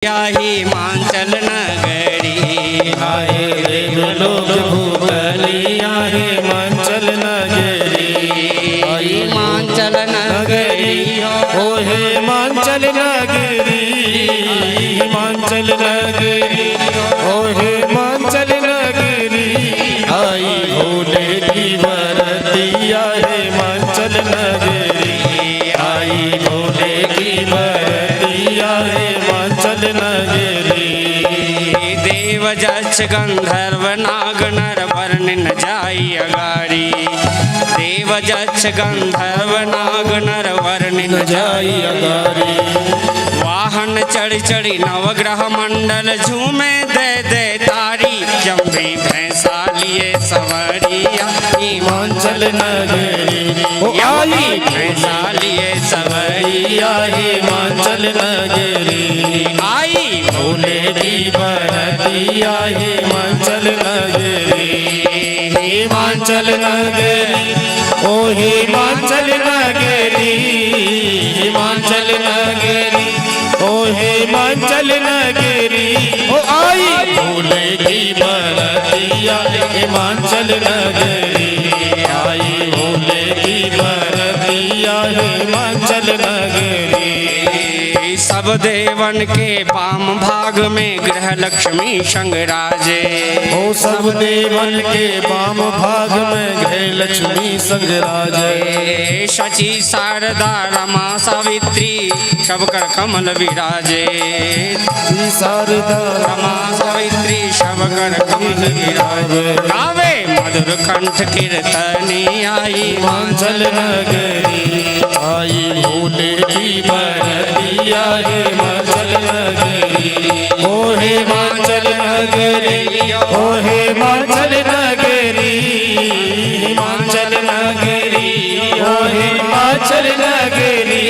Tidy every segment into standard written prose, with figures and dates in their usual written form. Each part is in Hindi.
हिमाचल नगरी आए देवलोक भूतलिया हिमाचल नगरी हिमाचल नगरी ओ हिमाचल नगरी हिमाचल नगरी ओ हिमाचल नगरी आई भोले की बरतिया हिमाचल नगरी आई भोले की बरतिया हिमाचल नगरी देव जक्ष गंधर्व नाग नर वर्णन जाई अगाड़ी देव जक्ष गंधर्व नाग नर वर्णन जाई अगारी वाहन चढ़ी चढ़ी नवग्रह मंडल झूमे दे तारी जम्भी भैंसा लिए सवरिया हिमाचल नगरी ओ आई भैंसा लिए सवरिया हिमाचल नगरी आई भोले की बरतिया हिमाचल नगरी हिमाचल नगरी ओ हिमाचल नगरी हिमाचल नगरी ओ हिमाचल नगरी ओ आई भोले की बरतिया हिमाचल नगरी आई भोले की बरतिया हिमाचल नगरी सब देवन के पाम भाग में ग्रह लक्ष्मी संग राजे ओ सब देवन के वाम भाग में गए लक्ष्मी संग राजे शची शारदा रमा सावित्री शबकर कमल विराजे शारदा रमा सावित्री शबकर कमल विराजे गावे मधुर कंठ कीर्तनी आई हिमाचल नगरी आई भोले की बरतिया हिमाचल नगरी ओ हिमाचल नगरी ओ हिमाचल नगरी हिमाचल नगरी ओ हिमाचल नगरी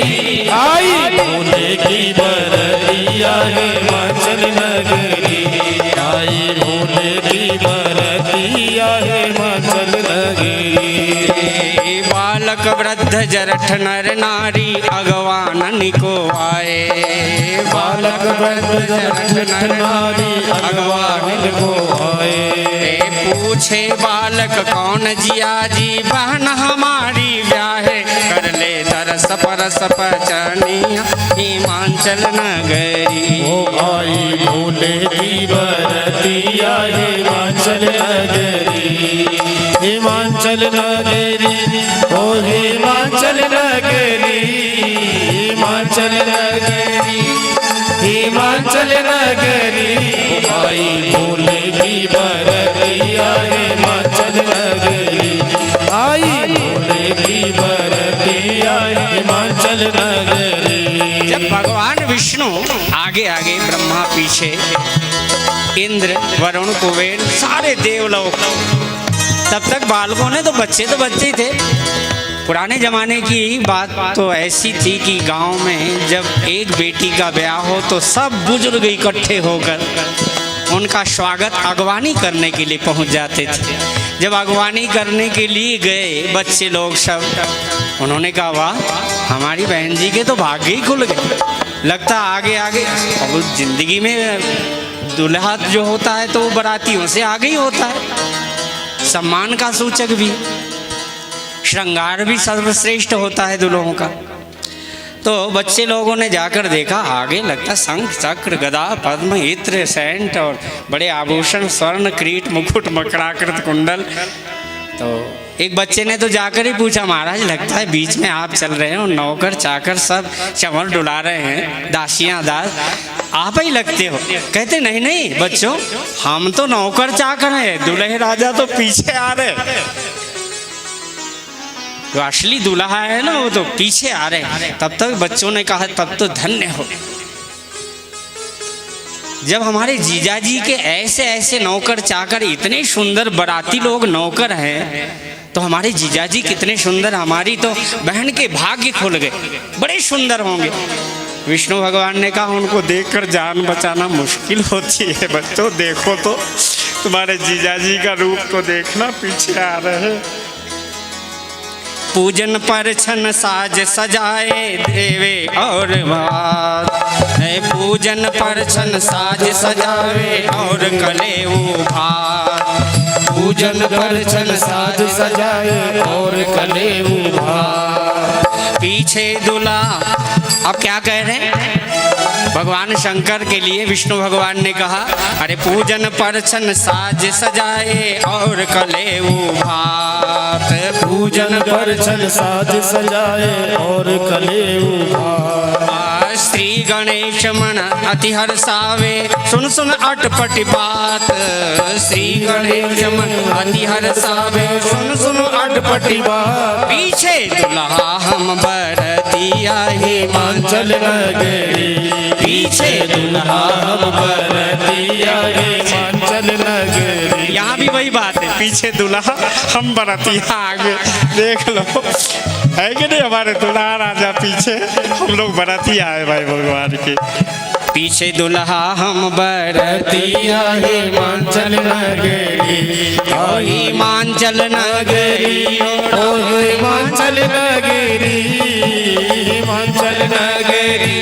आई भोले की बरतिया हिमाचल नगरी आई भोले की बरतिया हिमाचल नगरी बालक वृद्ध जरठ नर नारी अगवानन को आए बालक वृद्ध जरठ नर नारी अगवानन को आए पूछे बालक कौन जिया जी बहन हमारी व्याहे कर ले दरस परस पचनिया हिमाचल नगरी ओ आई भोले की बरतिया हिमाचल नगरी हिमाचल नगरी ओ हिमाचल नगरी हिमाचल नगरी हिमाचल नगरी आई भोले की बरतिया हिमाचल नगरी आई भोले की बरतिया हिमाचल नगरी जब भगवान विष्णु आगे आगे ब्रह्मा पीछे इंद्र वरुण कुबेर सारे देवलोक तब तक बालकों ने तो बच्चे थे। पुराने ज़माने की बात तो ऐसी थी कि गांव में जब एक बेटी का ब्याह हो तो सब बुजुर्ग इकट्ठे होकर उनका स्वागत अगवानी करने के लिए पहुंच जाते थे। जब अगवानी करने के लिए गए बच्चे लोग सब, उन्होंने कहा वाह हमारी बहन जी के तो भाग्य ही खुल गए, लगता आगे आगे अब जिंदगी में दुल्हा जो होता है तो वो बारातियों से आगे ही होता है, सम्मान का सूचक भी, श्रृंगार भी सर्वश्रेष्ठ होता है दुल्हों का। तो बच्चे लोगों ने जाकर देखा आगे लगता शंख चक्र गदा पद्म इत्र सैंट और बड़े आभूषण स्वर्ण क्रीट मुकुट मकड़ाकृत कुंडल। तो एक बच्चे ने तो जाकर ही पूछा महाराज लगता है बीच में आप चल रहे हो, नौकर चाकर सब चमर डुला रहे हैं, दासियां दास आप ही लगते हो। कहते नहीं नहीं बच्चों हम तो नौकर चाकर हैं, दुल्हे राजा तो पीछे आ रहे, जो असली दूल्हा है ना वो तो पीछे आ रहे। तब तक बच्चों ने कहा तब तो धन्य हो, जब हमारे जीजाजी के ऐसे ऐसे नौकर चाकर इतने सुंदर बाराती लोग नौकर हैं तो हमारे जीजाजी कितने सुंदर, हमारी तो बहन के भाग्य खुल गए, बड़े सुंदर होंगे। विष्णु भगवान ने कहा उनको देखकर जान बचाना मुश्किल होती है, बच्चों देखो तो तुम्हारे जीजाजी का रूप तो देखना पीछे आ रहे हैं। पूजन पर छन साज सजाए देवे और बात पूजन परछन साज सजावे और कलेऊ भात। पूजन परछन साज सजाए और कलेऊ भात। पीछे दूल्हा, अब क्या कह रहे हैं? भगवान शंकर के लिए विष्णु भगवान ने कहा, अरे पूजन परछन साज सजाए और कलेऊ भात। पूजन परछन साज सजाए और कलेऊ भात। श्री गणेश मन अति हर्षावे, सुन सुन अटपटी बात। श्री गणेश मन अति हर्षावे, सुन सुन अटपटी बात। पीछे दुल्हा हम बरतिया हिमाचल नगरी। पीछे दुल्हा हम बरतिया हिमाचल नगरी। यहाँ भी वही बात है, पीछे दुल्हा हम बरतिया आगे। देख लो, है कि नहीं? हमारे दुल्हा राजा पीछे, हम लोग बरतिया आए भाई भगवान के। पीछे दुल्हा हम बरतिया हिमाचल नगरी। हिमाचल नगरी, ओ हिमाचल नगरी। हिमाचल नगरी,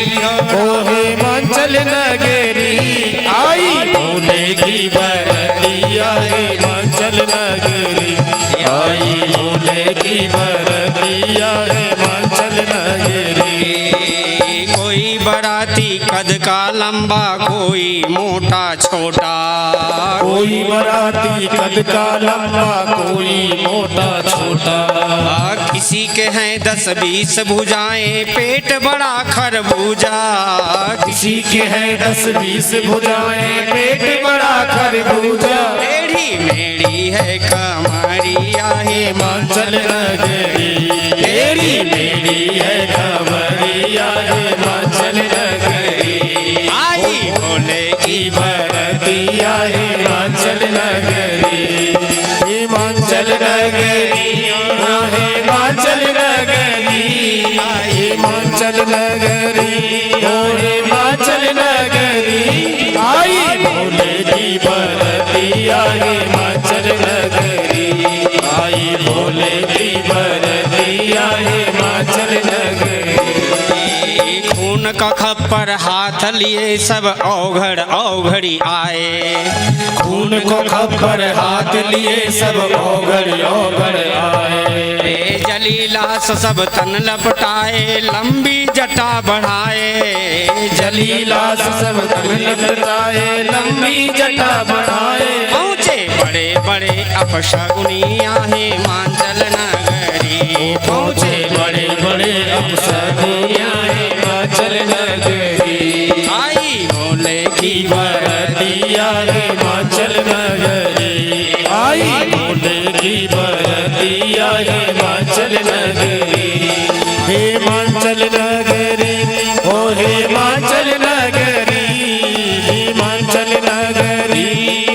ओ हिमाचल नगरी। आई भोले की बरतिया हिमाचल नगरी। आई भोले की बरतिया हिमाचल नगरी। कोई बराती कद का लंबा, कोई मोटा छोटा। कोई बराती कद का लंबा, कोई मोटा छोटा। किसी के हैं 10-20 भुजाएं, पेट बड़ा खरबूजा। किसी के हैं 10-20 भुजाएं, पेट बड़ा खरबूजा। टेढ़ी मेढ़ी है कमरिया हिमाचल नगरी। टेढ़ी मेढ़ी है कमरिया हिमाचल नगरी। आई भोले की बरतिया हिमाचल नगरी। हिमाचल नगरी, हिमाचल नगरी। हिमाचल नगरी, ओ हिमाचल नगरी। आई भोले की बरतिया हिमाचल नगरी। आई भोले की बरतिया हिमाचल नगरी। खून का खप्पर हाथ लिए सब औघड़ औघड़ी आए। खून को खप्पर हाथ लिए सब औघड़ औघड़ आए। जलीला सब तन लपटाए, लंबी जटा बढ़ाए। जलीला सब तन लपटाए, लंबी जटा बढ़ाए। पहुँचे बड़े बड़े अपशगुनिया हिमाचल नगरी। पहुँचे बड़े बड़े अपशगुनिया हिमाचल नगरी। आई भोले की बरतिया हिमाचल नगरी। आई भोले की बरतिया हिमाचल नगरी। हिमाचल नगरी, ओ हिमाचल नगरी। हिमाचल नगरी,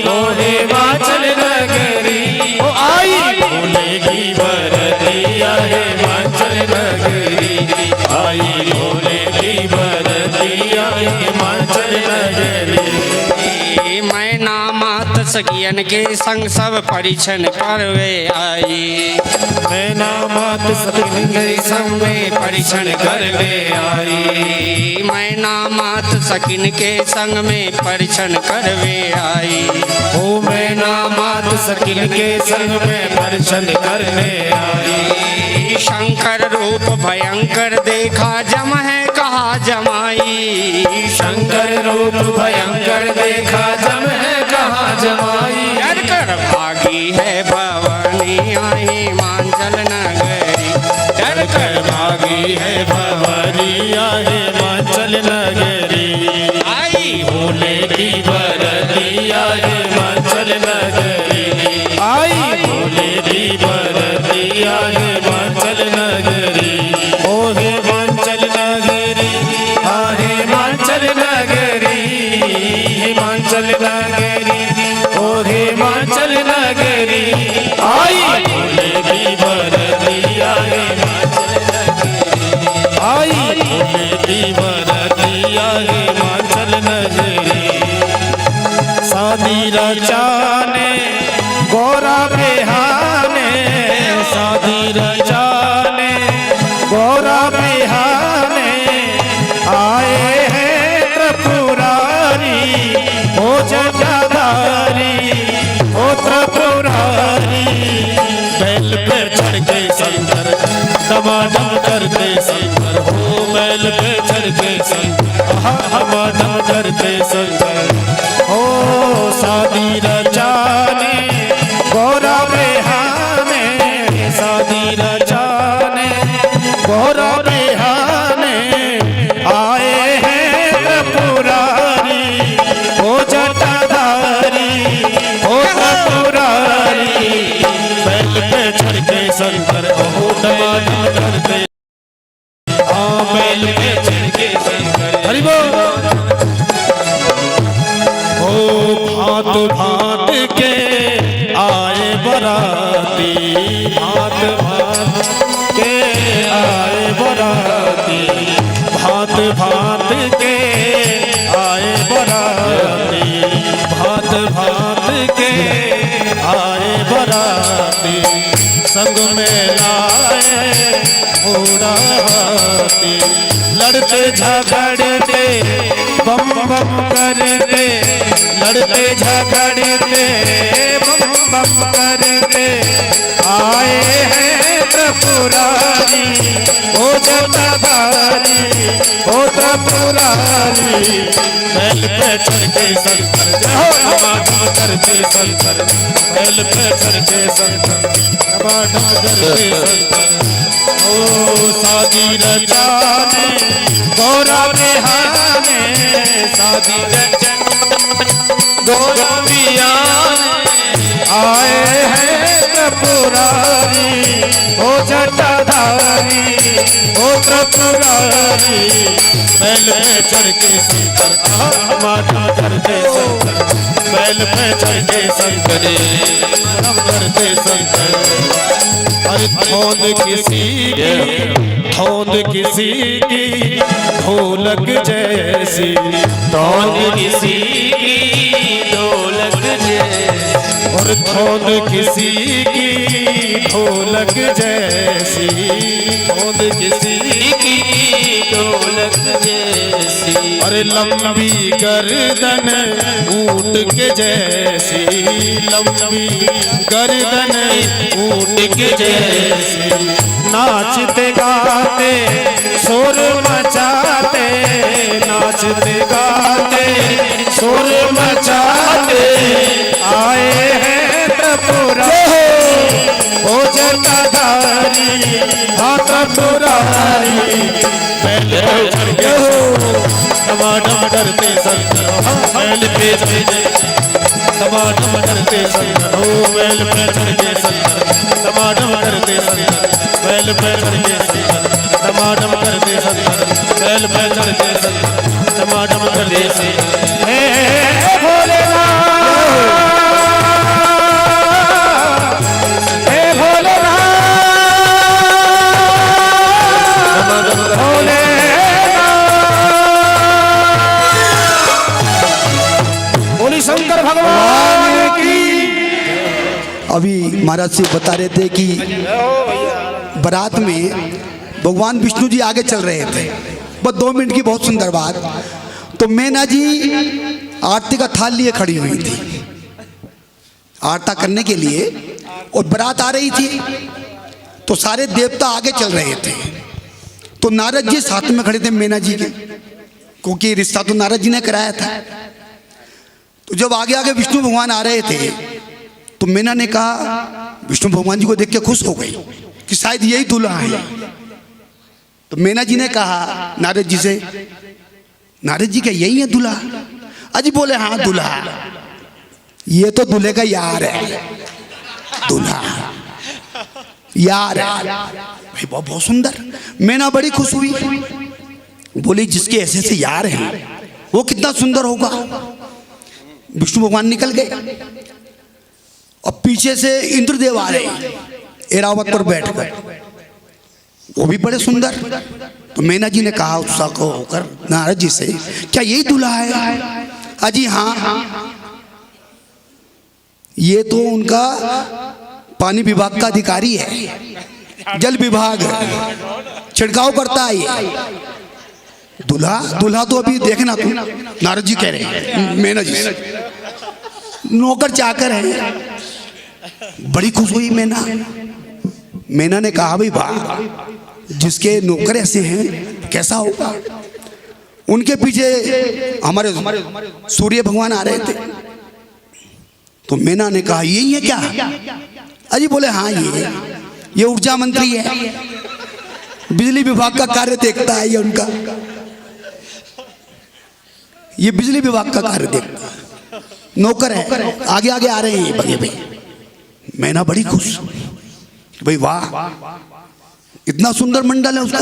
ओ हिमाचल नगरी। ओ आई भोले की बरतिया हिमाचल नगरी। आई भोले की बरतिया हिमाचल नगरी। मैना मात सखियन के संग सब परिछन करवे आई। मैना मात सखियन के संग में परिछन करवे आई। मैना मात सखिन के संग में परिछन करवे आई। ओ मैना मात सखिन के संग में परिछन करवे आई। शंकर रूप भयंकर देखा, जम है कहा जमाई। शंकर रूप भयंकर देखा, जम है कहा जमाई। डर कर भागी है भवानिया हिमाचल नगरी। डर कर भागी है भवानिया हिमाचल नगरी। आई भोले की बरतिया हिमाचल नगरी। आई भोले की बरतिया हिमाचल नगरी। ओ हिमाचल नगरी, आ हिमाचल नगरी। हिमाचल नगरी, ओ हिमाचल नगरी। आई भोले की बरतिया हिमाचल नगरी। आई भोले की बरतिया हिमाचल नगरी। शादी रचाने गौरा बिहाने, शादी रचाने गौरा बिहाने। आए हैं जटाधारी हो त्रिपुरारी। बैल पे चढ़ के शंकर डमाडम करते शंकर हो, बैल पे चढ़ के शंकर डमाडम करते शंकर हो। शादी रचाने गौरा बेहाने, शादी रचाने गौरा बेहाने आए हैं त्रिपुरारी हो जटाधारी हो त्रिपुरारी। बैल पे चढ़ के शंकर हो डमाडम करते, हाँ बैल पे चढ़ के शंकर हरि बोल। ओ भांत भांत के आए बराती, भांत भांत के आए बराती, भांत भांत के आए बराती, भांत भांत के आए बराती। संग में लाए घोड़ा हाथी, लड़ते झगड़ते बम बम करते, लड़ते झगड़ते बम बम करते आए हैं त्रिपुरारी ओ जटाधारी ओ त्रिपुरारी। बैल पे चढ़ के शंकर डमाडम करते शंकर, बैल पे चढ़ के शंकर डमाडम करते शंकर ओ। शादी रचाने गौरा बेहाने, शादी रचाने गौरा बेहाने आए हैं त्रिपुरारी ओ जटाधारी ओ त्रिपुरारी। बैल पे चढ़ के शंकर डमाडम करते शंकर, बैल पे चढ़ के शंकर डमाडम करते शंकर। अरे धौंध किसी की, धौंध किसी की ढोलक जैसी, धौंध किसी की ढोलक जैसी, और धौंध किसी की ढोलक जैसी, धौंध किसी की ढोलक जैसी। अरे लंबी गर्दन ऊंट के जैसी, लंबी गर्दन ऊंट के जैसी। नाचते गाते शोर मचाते, नाचते गाते शोर मचाते आए हैं त्रिपुरारी ओ जटाधारी हाँ त्रिपुरारी। बैल पे चढ़ के डमाडम करते शंकर, बैल पे डमाडम करते शंकर हो, बैल पे चढ़ के शंकर डमाडम करते शंकर, बैल पे चढ़ के शंकर डमाडम करते शंकर, बैल पे चढ़ के शंकर डमाडम करते शंकर। हे भोलेनाथ, हे भोलेनाथ, भोलेनाथ। बोली शंकर भगवान की। अभी महाराज से बता रहे थे कि बारात में भगवान विष्णु जी आगे चल रहे थे, बस 2 मिनट की बहुत सुंदर बात। तो मैना जी आरती का थाल लिए खड़ी हुई थी आरता करने के लिए, और बारात आ रही थी तो सारे देवता आगे चल रहे थे। तो नारद जी साथ में खड़े थे मैना जी के, क्योंकि रिश्ता तो नारद जी ने कराया था। तो जब आगे आगे विष्णु भगवान आ रहे थे तो मैना ने कहा, विष्णु भगवान जी को देख के खुश हो गई कि शायद यही दूल्हा है। तो मैना जी ने कहा नारद जी से, नारद जी क्या यही है दूल्हा? अजी बोले हाँ दूल्हा, ये तो दूल्हे का यार है, दूल्हा यार है भाई, बहुत सुंदर। मैना बड़ी खुश हुई, बोली जिसके ऐसे से यार हैं वो कितना सुंदर होगा। विष्णु भगवान निकल गए और पीछे से इंद्रदेव आ रहे एरावत पर बैठकर, वो भी बड़े सुंदर। तो मैना जी ने कहा उत्साह को होकर नारद जी से, क्या यही दूल्हा है? अजी हाँ, ये तो उनका पानी विभाग का अधिकारी है, जल विभाग छिड़काव करता है ये। दूल्हा दूल्हा तो अभी देखना तुम, नारद जी कह रहे हैं मैना जी से। नौकर चाकर है। बड़ी खुश हुई मैना। मैना ने कहा भाई वाह, जिसके नौकर ऐसे हैं कैसा होगा। उनके पीछे हमारे सूर्य भगवान आ रहे थे। तो मैना ने कहा यही है क्या? अजी बोले हाँ ये ऊर्जा मंत्री है, बिजली विभाग का कार्य देखता है ये उनका, ये बिजली विभाग का कार्य देखता है, नौकर है, आगे आगे आ रहे हैं बगे भाई। मैना बड़ी खुश भाई वाह, इतना सुंदर मंडल है उसका।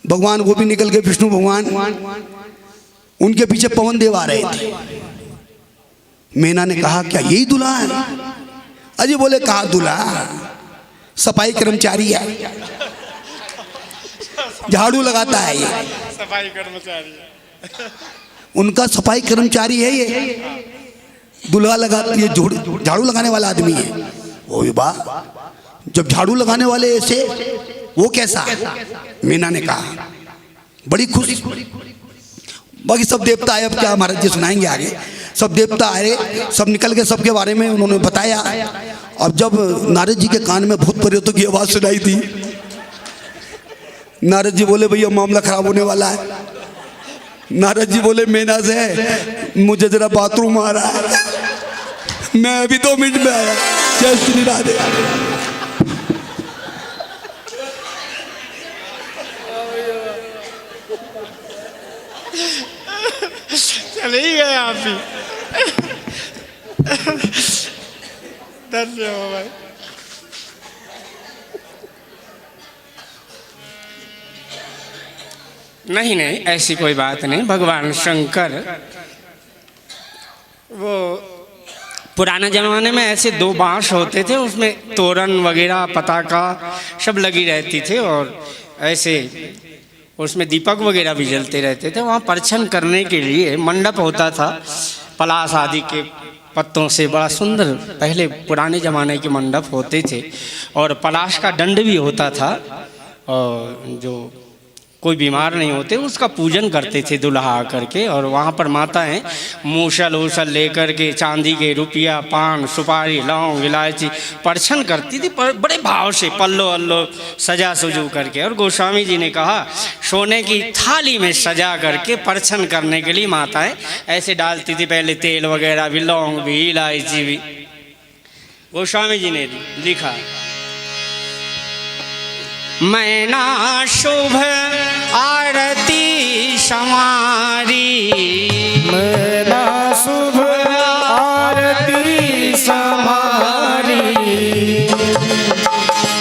भगवान वो भी निकल गए, विष्णु भगवान, उनके पीछे पवन देव आ रहे थे। मैना ने कहा क्या यही दूल्हा है? अजी बोले कहा दूल्हा, सफाई कर्मचारी है, झाड़ू लगाता है ये, सफाई कर्मचारी है। उनका सफाई कर्मचारी है ये, दूल्हा लगा, ये झाड़ू लगाने वाला आदमी है। ओ वाह, जब झाड़ू लगाने वाले ऐसे, वो कैसा? मीना ने कहा बड़ी खुश। बाकी सब देवता आए, अब क्या महाराज जी सुनाएंगे आगे। सब देवता आए, सब निकल के सबके बारे में उन्होंने बताया। अब जब नारद जी के कान में भूत प्रेतों की आवाज सुनाई थी, नारद जी बोले भैया मामला खराब होने वाला है। नारद जी बोले मैना से मुझे जरा बाथरूम आ रहा है, मैं अभी 2 मिनट में आया। जय श्री राधे। चले ही गए आप भी। धन्यवाद भाई। नहीं नहीं, ऐसी कोई बात नहीं। भगवान शंकर वो पुराने ज़माने में ऐसे 2 बांस होते थे, उसमें तोरण वगैरह पताका सब लगी रहती थी, और ऐसे उसमें दीपक वगैरह भी जलते रहते थे। वहाँ परछन करने के लिए मंडप होता था, पलाश आदि के पत्तों से, बड़ा सुंदर पहले पुराने ज़माने के मंडप होते थे। और पलाश का दंड भी होता था, और जो कोई बीमार नहीं होते उसका पूजन करते थे दूल्हा आकर के। और वहाँ पर माताएं मूसल ऊसल लेकर के चांदी के रुपया, पान, सुपारी, लौंग, इलायची परछन करती थी, बड़े भाव से पल्लो अल्लो सजा सजू करके। और गोस्वामी जी ने कहा सोने की थाली में सजा करके परछन करने के लिए माताएं ऐसे डालती थी, पहले तेल वगैरह भी, लौंग भी, इलायची भी। गोस्वामी जी ने लिखा मैना शुभ आरती समारी, मैना शुभ आरती समारी,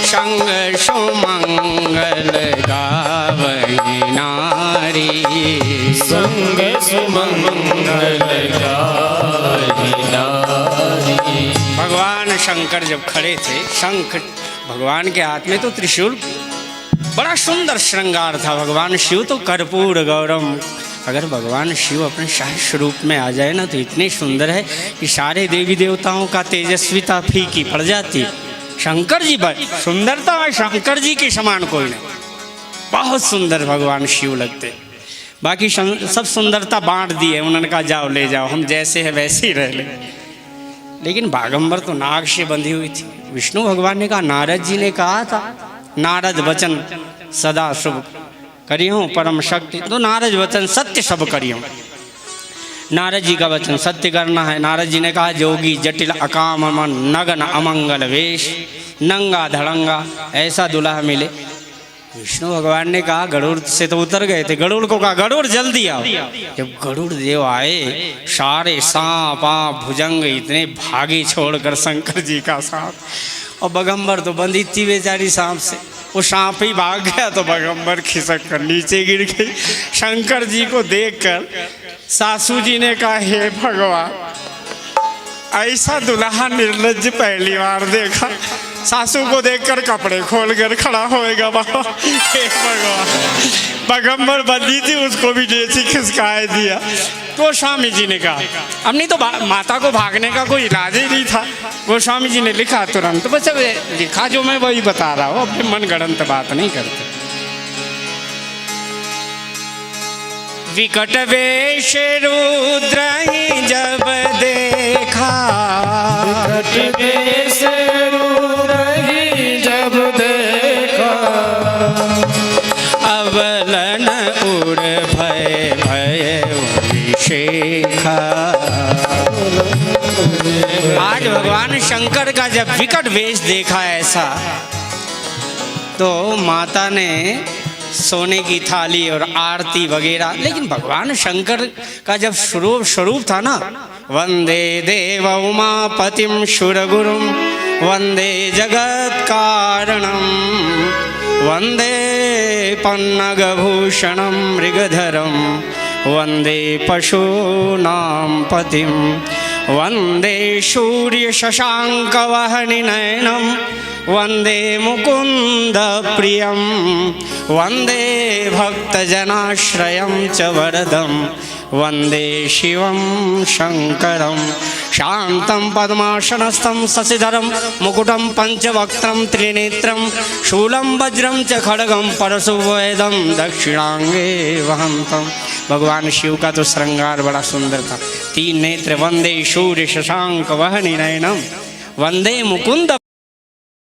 संग सुमंगल गावई नारी, संग सुमंगल गावई नारी। भगवान शंकर जब खड़े थे, शंख भगवान के हाथ में तो त्रिशूल, बड़ा सुंदर श्रृंगार था। भगवान शिव तो कर्पूर गौरम। अगर भगवान शिव अपने शाही स्वरूप में आ जाए ना, तो इतने सुंदर है कि सारे देवी देवताओं का तेजस्विता फीकी पड़ जाती। शंकर जी बड़ी सुंदरता में शंकर जी के समान कोई नहीं, बहुत सुंदर भगवान शिव लगते। बाकी सब सुंदरता बांट दी है, उन्होंने कहा जाओ ले जाओ, हम जैसे हैं वैसे ही रह ले। लेकिन बागंबर तो नाग से बंधी हुई थी। विष्णु भगवान ने कहा, नारद जी ने कहा था नारद वचन सदा शुभ करियो परम शक्ति, तो नारद वचन सत्य सब करियो। नारद जी का वचन सत्य करना है। नारद जी ने कहा जोगी जटिल अकाम मन नगन अमंगल वेश, नंगा धड़ंगा ऐसा दुल्हा मिले। विष्णु भगवान ने कहा गरुड़ से तो उतर गए थे, गरुड़ को कहा गरुड़ जल्दी आओ। जब गरुड़ देव आए, सारे सांप आप भुजंग इतने भागे छोड़कर शंकर जी का सांप, और बगंबर तो बंधी थी बेचारी सांप से, वो सांप ही भाग गया तो बगंबर खिसक कर नीचे गिर गई। शंकर जी को देखकर सासू जी ने कहा हे भगवान, ऐसा दुल्हा निर्लज्ज पहली बार देखा। सासू को देखकर कपड़े खोल कर खड़ा होएगा बाबा। हे भगवान, बगंबर बंदी थी उसको भी जैसी खिसकाए दिया। गोस्वामी जी ने कहा, अब नहीं तो माता को भागने का कोई इलाज ही नहीं था। गोस्वामी जी ने लिखा तुरंत, बस अब लिखा जो मैं वही बता रहा हूँ, अपने मन गढ़ंत बात नहीं करते। विकट वेश रुद्र ही जब दे देखा। आज भगवान शंकर का जब विकट वेश देखा ऐसा, तो माता ने सोने की थाली और आरती वगैरह, लेकिन भगवान शंकर का जब स्वरूप था ना, वंदे देव उमापतिम सुरगुरुम वंदे जगत कारणम वंदे पन्नगभूषणम मृगधरम वंदे पशूनां पतिम वंदे सूर्य शशांक वहनि नयनम वंदे मुकुंद प्रियम वंदे भक्तजनाश्रयं च वरदम वंदे शिवं शंकरं शांतं पद्मासनस्थं शशिधरं मुकुटं पंचवक्त्रं त्रिनेत्रं शूलं वज्रं च खड्गं परशुवेदं दक्षिणांगे वहन्तं। भगवान शिव का तो श्रृंगार बड़ा सुंदर था। 3 नेत्र, वंदे सूर्य शशांक वहनि नयनम वंदे मुकुंद